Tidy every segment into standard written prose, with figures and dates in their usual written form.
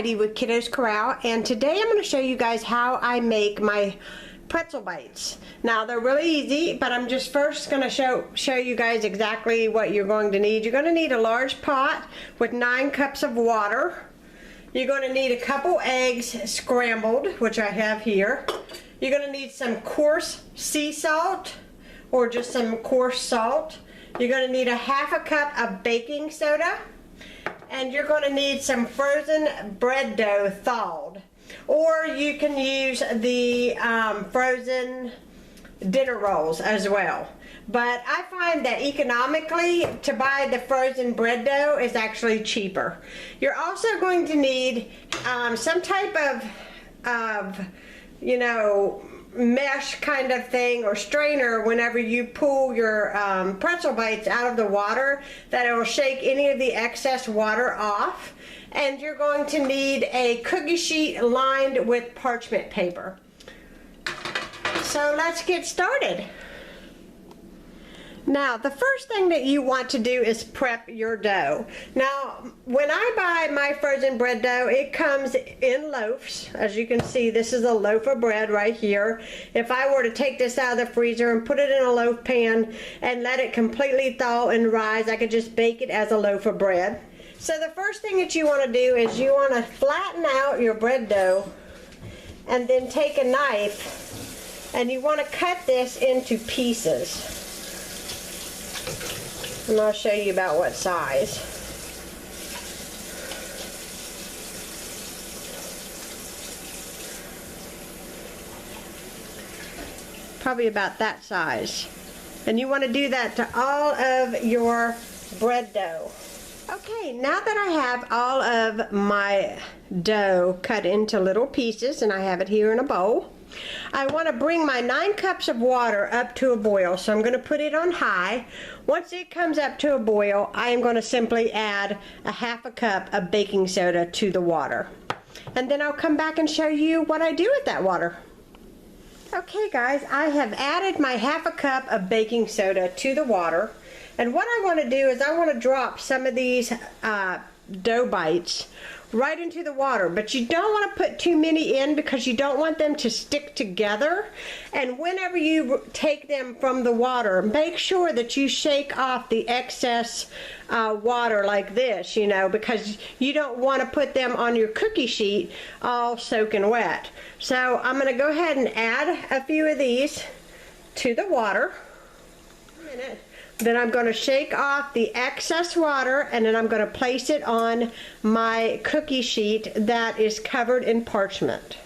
Heidi with Kiddos Corral, and today I'm going to show you guys how I make my pretzel bites. Now they're really easy, but I'm just first going to show you guys exactly what you're going to need. You're going to need a large pot with 9 cups of water. You're going to need a couple eggs scrambled, which I have here. You're going to need some coarse sea salt or just some coarse salt. You're going to need a half a cup of baking soda. And you're going to need some frozen bread dough thawed. Or you can use the frozen dinner rolls as well. But I find that economically to buy the frozen bread dough is actually cheaper. You're also going to need some type of mesh kind of thing or strainer whenever you pull your pretzel bites out of the water, that it will shake any of the excess water off. And you're going to need a cookie sheet lined with parchment paper. So let's get started. Now, the first thing that you want to do is prep your dough. Now, when I buy my frozen bread dough, it comes in loaves. As you can see, this is a loaf of bread right here. If I were to take this out of the freezer and put it in a loaf pan and let it completely thaw and rise, I could just bake it as a loaf of bread. So the first thing that you want to do is you want to flatten out your bread dough and then take a knife and you want to cut this into pieces. And I'll show you about what size. Probably about that size. And you want to do that to all of your bread dough. Okay, now that I have all of my dough cut into little pieces, and I have it here in a bowl, I want to bring my 9 cups of water up to a boil. So I'm going to put it on high. Once it comes up to a boil, I am going to simply add a half a cup of baking soda to the water. And then I'll come back and show you what I do with that water. Okay guys, I have added my half a cup of baking soda to the water. And what I want to do is I want to drop some of these dough bites right into the water, but you don't want to put too many in because you don't want them to stick together. And whenever you take them from the water, make sure that you shake off the excess water like this, because you don't want to put them on your cookie sheet all soaking wet. So I'm going to go ahead and add a few of these to the water. Then I'm going to shake off the excess water, and then I'm going to place it on my cookie sheet that is covered in parchment.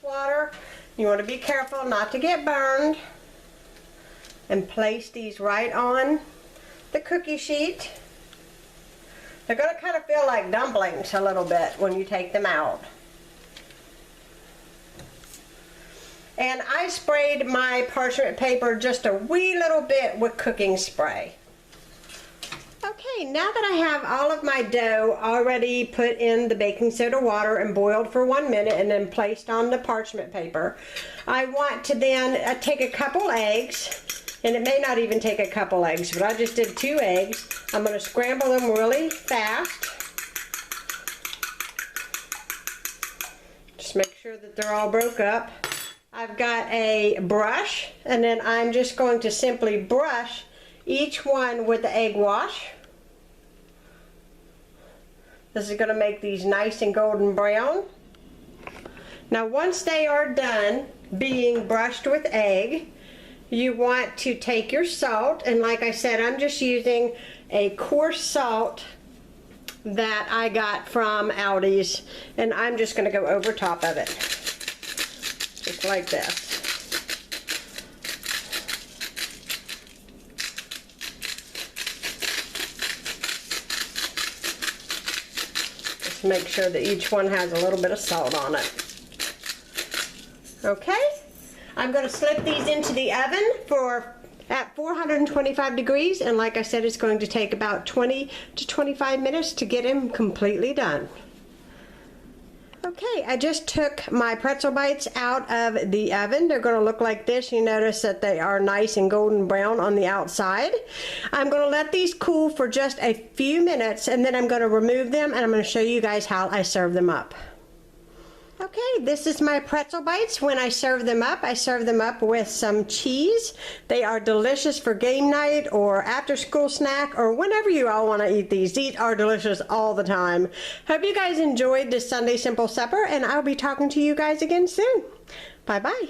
Water, you want to be careful not to get burned, and place these right on the cookie sheet. They're going to kind of feel like dumplings a little bit when you take them out. And I sprayed my parchment paper just a wee little bit with cooking spray. Okay, now that I have all of my dough already put in the baking soda water and boiled for 1 minute and then placed on the parchment paper, I want to then take a couple eggs, and it may not even take a couple eggs, but I just did 2 eggs. I'm going to scramble them really fast. Just make sure that they're all broke up. I've got a brush, and then I'm just going to simply brush each one with the egg wash. This is going to make these nice and golden brown. Now once they are done being brushed with egg, you want to take your salt, and like I said, I'm just using a coarse salt that I got from Aldi's, and I'm just going to go over top of it. Just like this. Just make sure that each one has a little bit of salt on it. Okay, I'm going to slip these into the oven at 425 degrees, and like I said, it's going to take about 20 to 25 minutes to get them completely done. Okay, I just took my pretzel bites out of the oven. They're going to look like this. You notice that they are nice and golden brown on the outside. I'm going to let these cool for just a few minutes, and then I'm going to remove them, and I'm going to show you guys how I serve them up. Okay, this is my pretzel bites. When I serve them up, I serve them up with some cheese. They are delicious for game night or after school snack or whenever you all want to eat these. These are delicious all the time. Hope you guys enjoyed this Sunday Simple Supper, and I'll be talking to you guys again soon. Bye-bye.